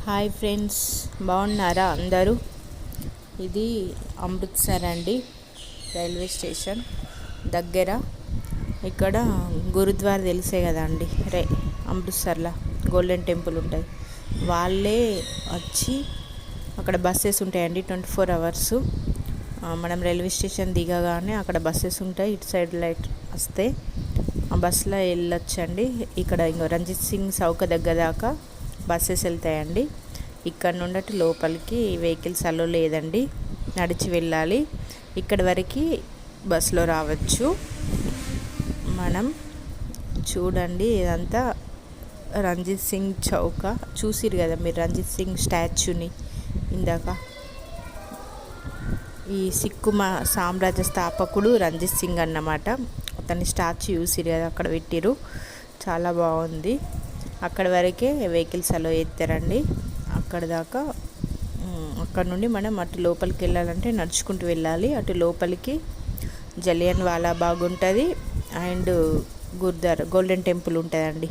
Hi friends, బాగున్నారా అందరూ? ఇది అమృత్సర్ అండి, రైల్వే స్టేషన్ దగ్గర. ఇక్కడ గురుద్వారా తెలిసే కదా అండి, అమృత్సర్లో గోల్డెన్ టెంపుల్ ఉంటుంది. వాళ్ళే వచ్చి అక్కడ బస్సెస్ ఉంటాయండి 24 అవర్స్. మనం రైల్వే స్టేషన్ దిగగానే అక్కడ బస్సెస్ ఉంటాయి. ఇటు సైడ్ లైట్ వస్తే ఆ బస్సులో వెళ్ళొచ్చండి. ఇక్కడ ఇంకో రంజిత్ సింగ్ చౌక దగ్గర దాకా బస్సెస్ వెళ్తాయండి. ఇక్కడ నుండి లోపలికి వెహికల్స్ అలో లేదండి, నడిచి వెళ్ళాలి. ఇక్కడ వరకు బస్సులో రావచ్చు. మనం చూడండి, ఇదంతా రంజిత్ సింగ్ చౌక. చూసిరు కదా మీరు రంజిత్ సింగ్ స్టాచ్యూని ఇందాక. ఈ సిక్కు సామ్రాజ్య స్థాపకుడు రంజిత్ సింగ్ అన్నమాట. అతని స్టాచ్యూ చూసిరు కదా, అక్కడ పెట్టిరు. చాలా బాగుంది. అక్కడ వరకే వెహికల్స్ అలో ఎత్తారండి. అక్కడ దాకా, అక్కడ నుండి మనం అటు లోపలికి వెళ్ళాలంటే నడుచుకుంటూ వెళ్ళాలి. అటు లోపలికి జలియన్ వాలా బాగ్ ఉంటుంది అండ్ గురుద్వారా గోల్డెన్ టెంపుల్ ఉంటుందండి.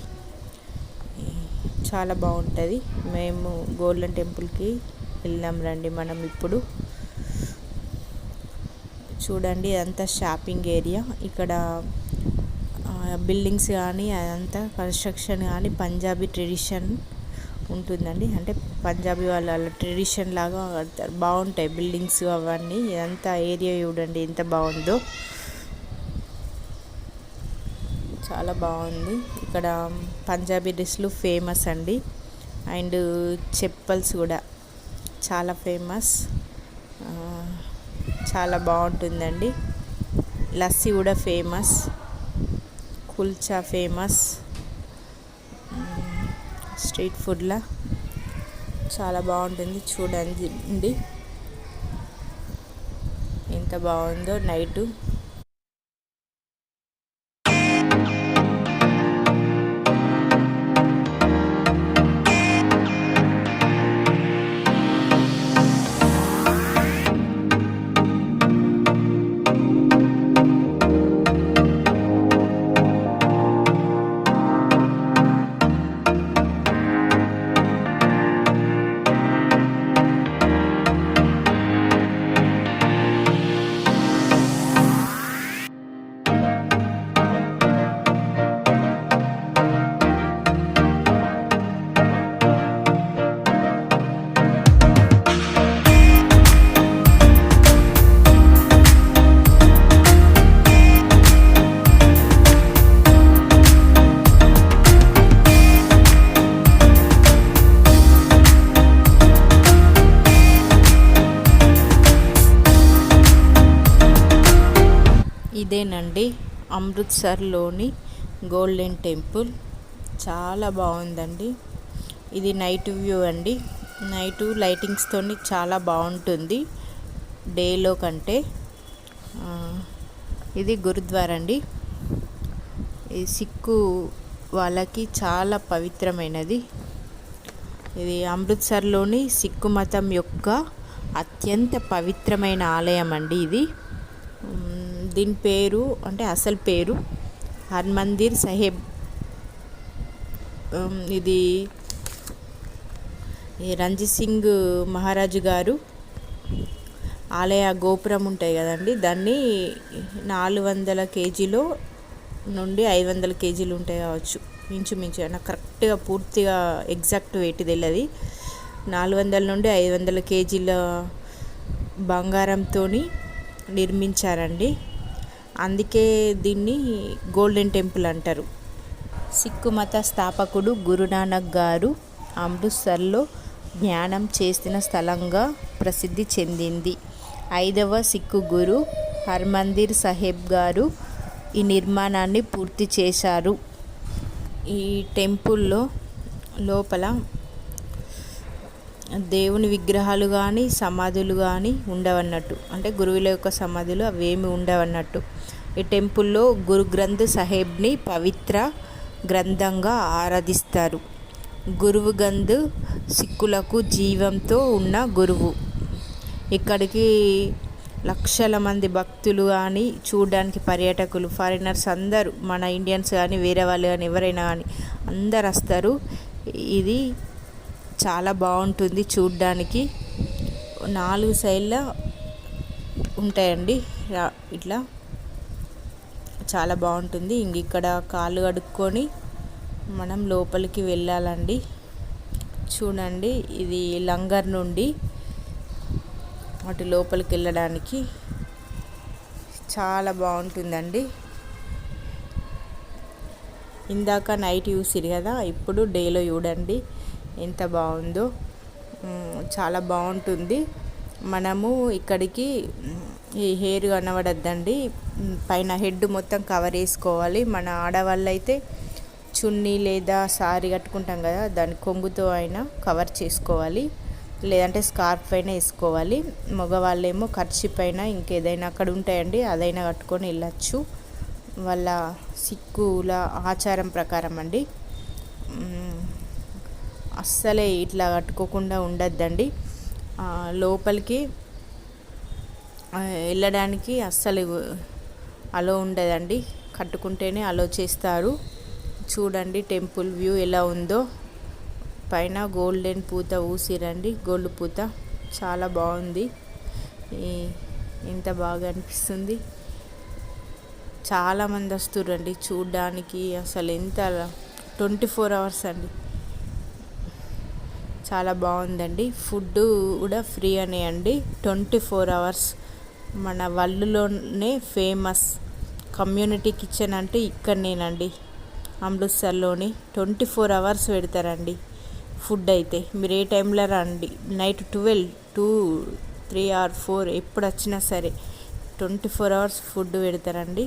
చాలా బాగుంటుంది. మేము గోల్డెన్ టెంపుల్కి వెళ్ళాం రండి మనం ఇప్పుడు. చూడండి, అదంతా షాపింగ్ ఏరియా. ఇక్కడ బిల్డింగ్స్ కానీ అదంతా కన్స్ట్రక్షన్ కానీ పంజాబీ ట్రెడిషన్ ఉంటుందండి. అంటే పంజాబీ వాళ్ళ ట్రెడిషన్ లాగా బాగుంటాయి బిల్డింగ్స్ అవన్నీ. ఇదంతా ఏరియా చూడండి ఎంత బాగుందో, చాలా బాగుంది. ఇక్కడ పంజాబీ డ్రెస్సులు ఫేమస్ అండి. అండ్ చెప్పల్స్ కూడా చాలా ఫేమస్. చాలా బాగుంటుందండి. లస్సీ కూడా ఫేమస్, కుల్చా ఫేమస్. స్ట్రీట్ ఫుడ్లా చాలా బాగుంటుంది. చూడండి ఎంత బాగుందో నైటు. ఇదేనండి అమృత్సర్లోని గోల్డెన్ టెంపుల్. చాలా బాగుందండి. ఇది నైట్ వ్యూ అండి. నైటు లైటింగ్స్తో చాలా బాగుంటుంది డేలో కంటే. ఇది గురుద్వారా అండి. ఈ సిక్కు వాళ్ళకి చాలా పవిత్రమైనది. ఇది అమృత్సర్లోని సిక్కు మతం యొక్క అత్యంత పవిత్రమైన ఆలయం అండి ఇది. దీని పేరు, అంటే అసలు పేరు హర్మందిర్ సాహిబ్. ఇది రంజిత్ సింగ్ మహారాజు గారు ఆలయ గోపురం ఉంటాయి కదండి, దాన్ని 400 కేజీలో నుండి 500 కేజీలు ఉంటాయి కావచ్చు ఇంచుమించు. నాకు కరెక్ట్గా పూర్తిగా ఎగ్జాక్ట్ వెయిట్ తెలియదు. 400 నుండి 500 కేజీల బంగారంతో నిర్మించారండి. అందుకే దీన్ని గోల్డెన్ టెంపుల్ అంటారు. సిక్కు మత స్థాపకుడు గురునానక్ గారు అమృత్సర్లో ధ్యానం చేసిన స్థలంగా ప్రసిద్ధి చెందింది. 5వ సిక్కు గురు హర్మందిర్ సాహిబ్ గారు ఈ నిర్మాణాన్ని పూర్తి చేశారు. ఈ టెంపుల్లో లోపల దేవుని విగ్రహాలు కానీ సమాధులు కానీ ఉండవన్నట్టు. అంటే గురువుల యొక్క సమాధులు అవేమి ఉండవన్నట్టు. ఈ టెంపుల్లో గురు గ్రంథ్ సాహిబ్ని పవిత్ర గ్రంథంగా ఆరాధిస్తారు. గురువు గ్రంథ్ సిక్కులకు జీవంతో ఉన్న గురువు. ఇక్కడికి లక్షల మంది భక్తులు కానీ, చూడడానికి పర్యాటకులు, ఫారినర్స్ అందరూ, మన ఇండియన్స్ కానీ వేరే వాళ్ళు కానీ ఎవరైనా కానీ అందరు వస్తారు. ఇది చాలా బాగుంటుంది చూడ్డానికి. 4 సైడ్ల ఉంటాయండి ఇట్లా, చాలా బాగుంటుంది. ఇక్కడ కాళ్ళు కడుక్కొని మనం లోపలికి వెళ్ళాలండి. చూడండి, ఇది లంగర్ నుండి అటు లోపలికి వెళ్ళడానికి చాలా బాగుంటుందండి. ఇందాక నైట్ చూసిరు కదా, ఇప్పుడు డేలో చూడండి ఎంత బాగుందో. చాలా బాగుంటుంది. మనము ఇక్కడికి ఈ హెయిర్ కనబడద్దండి, పైన హెడ్ మొత్తం కవర్ చేసుకోవాలి. మన ఆడవాళ్ళు అయితే చున్నీ లేదా సారీ కట్టుకుంటాం కదా, దాని కొంగుతో అయినా కవర్ చేసుకోవాలి, లేదంటే స్కార్ఫ్ అయినా వేసుకోవాలి. మగవాళ్ళేమో కర్చీఫ్ అయినా ఇంకేదైనా అక్కడ ఉంటాయండి, అదైనా కట్టుకొని వెళ్ళచ్చు. వాళ్ళ సిక్కుల ఆచారం ప్రకారం అండి. అస్సలే ఇట్లా కట్టుకోకుండా ఉండద్దండి. లోపలికి వెళ్ళడానికి అస్సలు అలో ఉండదండి, కట్టుకుంటేనే అలో చేస్తారు. చూడండి టెంపుల్ వ్యూ ఎలా ఉందో. పైన గోల్డెన్ పూత ఊసిరండి, గోల్డ్ పూత చాలా బాగుంది. ఎంత బాగా అనిపిస్తుంది. చాలామంది వస్తుర్రండి చూడ్డానికి. అసలు ఎంత 24 అవర్స్ అండి, చాలా బాగుందండి. ఫుడ్ కూడా ఫ్రీ అనే అండి, 24 అవర్స్. మన వరల్డ్లోనే ఫేమస్ కమ్యూనిటీ కిచెన్ అంటే ఇక్కడనేనండి, అమృత్సర్లోని. 24 అవర్స్ పెడతారండి ఫుడ్. అయితే మీరు ఏ టైంలో రండి, నైట్ 12, 2, 3 or 4 ఎప్పుడు వచ్చినా సరే 24 అవర్స్ ఫుడ్ పెడతారండి.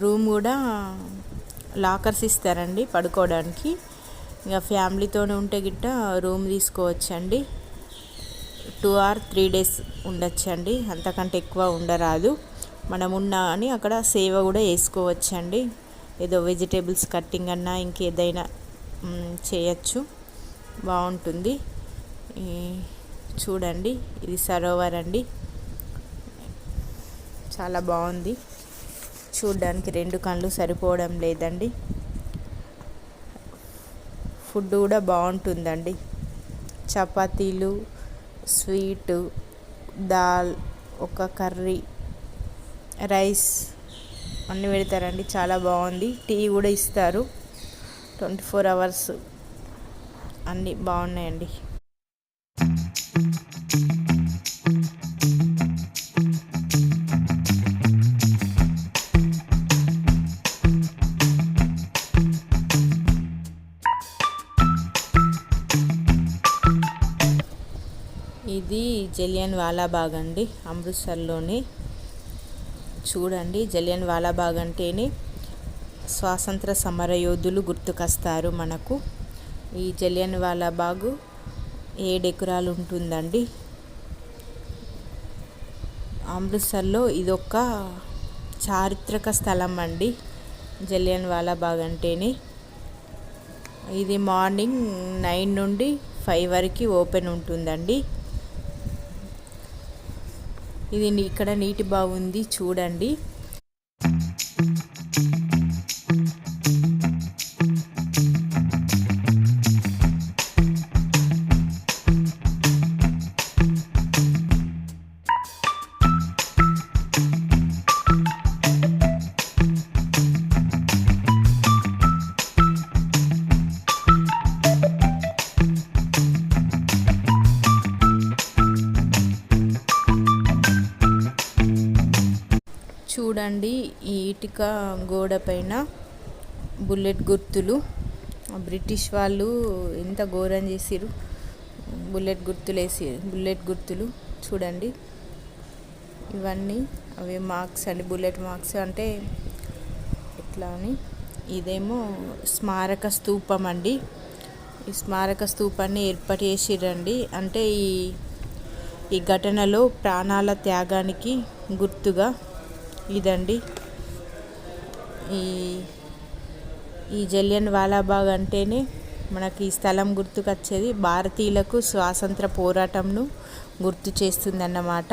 రూమ్ కూడా లాకర్స్ ఇస్తారండి పడుకోవడానికి. ఇంకా ఫ్యామిలీతోనే ఉంటే గిట్ట రూమ్ తీసుకోవచ్చండి. 2 or 3 days ఉండొచ్చండి, అంతకంటే ఎక్కువ ఉండరాదు. మనం ఉన్నా అని అక్కడ సేవ కూడా వేసుకోవచ్చండి. ఏదో వెజిటేబుల్స్ కట్టింగ్ అన్నా ఇంకేదైనా చేయొచ్చు, బాగుంటుంది. చూడండి, ఇది సరోవర్ అండి, చాలా బాగుంది. చూడ్డానికి 2 కళ్ళు సరిపోవడం లేదండి. ఫుడ్ కూడా బాగుంటుందండి. చపాతీలు, స్వీటు, దాల్, ఒక కర్రీ, రైస్ అన్నీ పెడతారండి, చాలా బాగుంది. టీ కూడా ఇస్తారు. 24 అవర్స్ అన్నీ బాగున్నాయండి. ఇది జలియన్ వాలాబాగ్ అండి, అమృత్సర్లోని. చూడండి, జలియన్ వాలాబాగ్ అంటేనే స్వాతంత్ర సమరయోధులు గుర్తుకొస్తారు మనకు. ఈ జలియన్ వాలాబాగ్ 7 ఎకరాలు ఉంటుందండి. అమృత్సర్లో ఇదొక చారిత్రక స్థలం అండి, జలియన్ వాలాబాగ్ అంటేనే. ఇది మార్నింగ్ 9 నుండి 5 వరకు ఓపెన్ ఉంటుందండి. ఇది ఇక్కడ నీటి బాగుంది చూడండి. చూడండి, ఈ ఇటుక గోడ పైన బుల్లెట్ గుర్తులు. బ్రిటిష్ వాళ్ళు ఎంత ఘోరం చేసిరు, బుల్లెట్ గుర్తులు చూడండి. ఇవన్నీ అవి మార్క్స్ అండి, బుల్లెట్ మార్క్స్ అంటే ఎట్లా అని. ఇదేమో స్మారక స్తూపం అండి. ఈ స్మారక స్తూపాన్ని ఏర్పాటు చేసిరండి, అంటే ఈ ఘటనలో ప్రాణాల త్యాగానికి గుర్తుగా ఇదండి. ఈ జలియన్ వాలాబాగ్ అంటేనే మనకి ఈ స్థలం గుర్తుకొచ్చేది. భారతీయులకు స్వాతంత్ర పోరాటంను గుర్తు చేస్తుందన్నమాట.